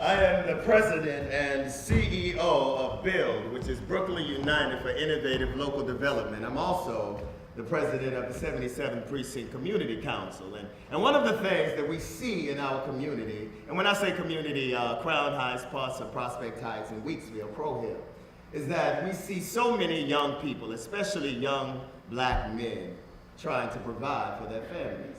I am the president and CEO of BUILD, which is Brooklyn United for Innovative Local Development. I'm also the president of the 77th Precinct Community Council. And one of the things that we see in our community, and when I say community, Crown Heights, parts of Prospect Heights, and Weeksville, Pro Hill, is that we see so many young people, especially young black men, trying to provide for their families.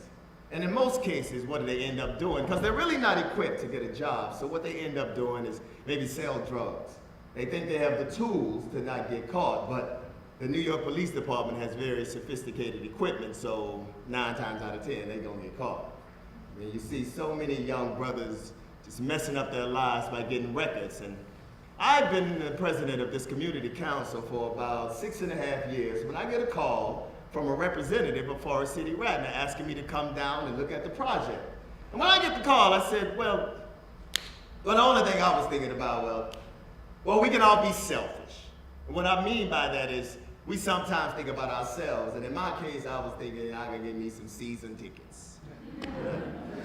And in most cases, what do they end up doing? Because they're really not equipped to get a job. So what they end up doing is maybe sell drugs. They think they have the tools to not get caught, but the New York Police Department has very sophisticated equipment, so 9 times out of 10, they're gonna get caught. I mean, you see so many young brothers just messing up their lives by getting records. And I've been the president of this community council for about 6.5 years. When I get a call from a representative of Forest City Radnor asking me to come down and look at the project. And when I get the call, I said, well, the only thing I was thinking about, well, we can all be selfish. And what I mean by that is, we sometimes think about ourselves, and in my case, I was thinking I could get me some season tickets.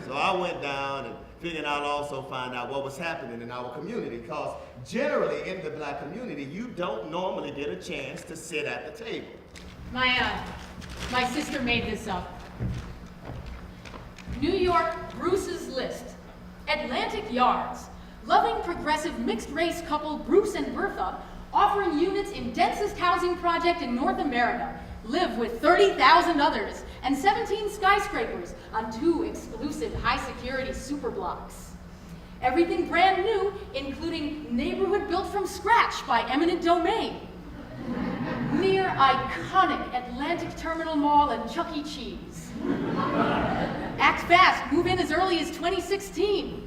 So I went down and figured I'd also find out what was happening in our community, because generally in the black community, you don't normally get a chance to sit at the table. My sister made this up. New York, Bruce's List. Atlantic Yards. Loving progressive mixed-race couple Bruce and Bertha, offering units in densest housing project in North America. Live with 30,000 others and 17 skyscrapers on 2 exclusive high-security superblocks. Everything brand new, including neighborhood built from scratch by eminent domain. Near iconic Atlantic Terminal Mall and Chuck E. Cheese. Act fast, move in as early as 2016.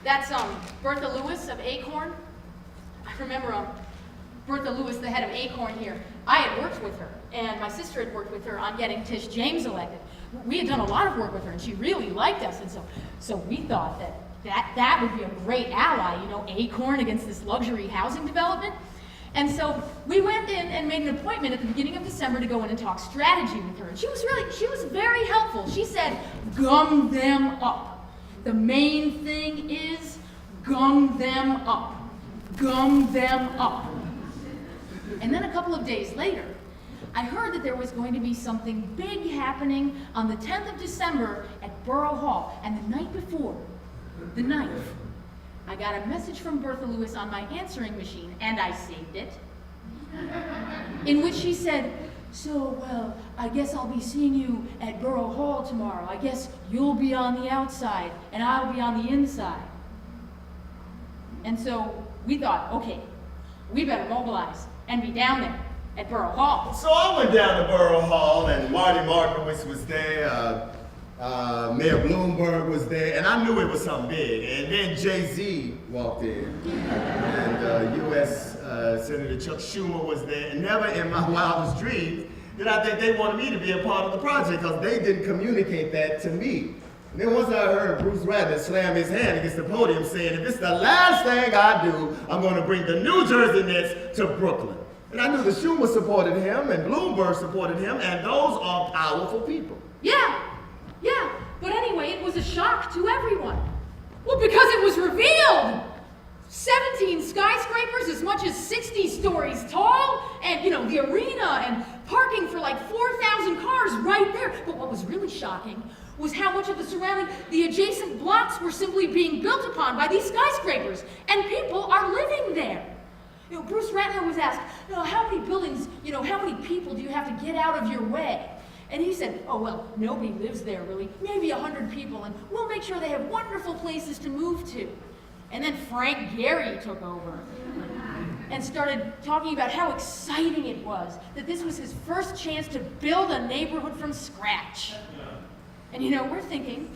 That's Bertha Lewis of Acorn. I remember Bertha Lewis, the head of Acorn here. I had worked with her, and my sister had worked with her on getting Tish James elected. We had done a lot of work with her, and she really liked us, and so we thought that would be a great ally, you know, Acorn against this luxury housing development. And so we went in and made an appointment at the beginning of December to go in and talk strategy with her. And she was very helpful. She said, gum them up. The main thing is gum them up. Gum them up. And then a couple of days later, I heard that there was going to be something big happening on the 10th of December at Borough Hall. And the night before, the 9th, I got a message from Bertha Lewis on my answering machine, and I saved it, in which she said, so, well, I guess I'll be seeing you at Borough Hall tomorrow. I guess you'll be on the outside, and I'll be on the inside. And so we thought, okay, we better mobilize and be down there at Borough Hall. So I went down to Borough Hall, and Marty Markowitz was there. Mayor Bloomberg was there, and I knew it was something big. And then Jay-Z walked in, and U.S. Senator Chuck Schumer was there. And never in my wildest dreams did I think they wanted me to be a part of the project, because they didn't communicate that to me. And then once I heard Bruce Radnor slam his hand against the podium saying, if it's the last thing I do, I'm going to bring the New Jersey Nets to Brooklyn. And I knew that Schumer supported him, and Bloomberg supported him, and those are powerful people. Yeah, but anyway, it was a shock to everyone. Well, because it was revealed. 17 skyscrapers as much as 60 stories tall, and, you know, the arena and parking for like 4,000 cars right there. But what was really shocking was how much of the adjacent blocks were simply being built upon by these skyscrapers, and people are living there. You know, Bruce Radnor was asked, you know, how many buildings, you know, how many people do you have to get out of your way? And he said, oh, well, nobody lives there, really. Maybe 100 people, and we'll make sure they have wonderful places to move to. And then Frank Gehry took over and started talking about how exciting it was, that this was his first chance to build a neighborhood from scratch. And, you know, we're thinking,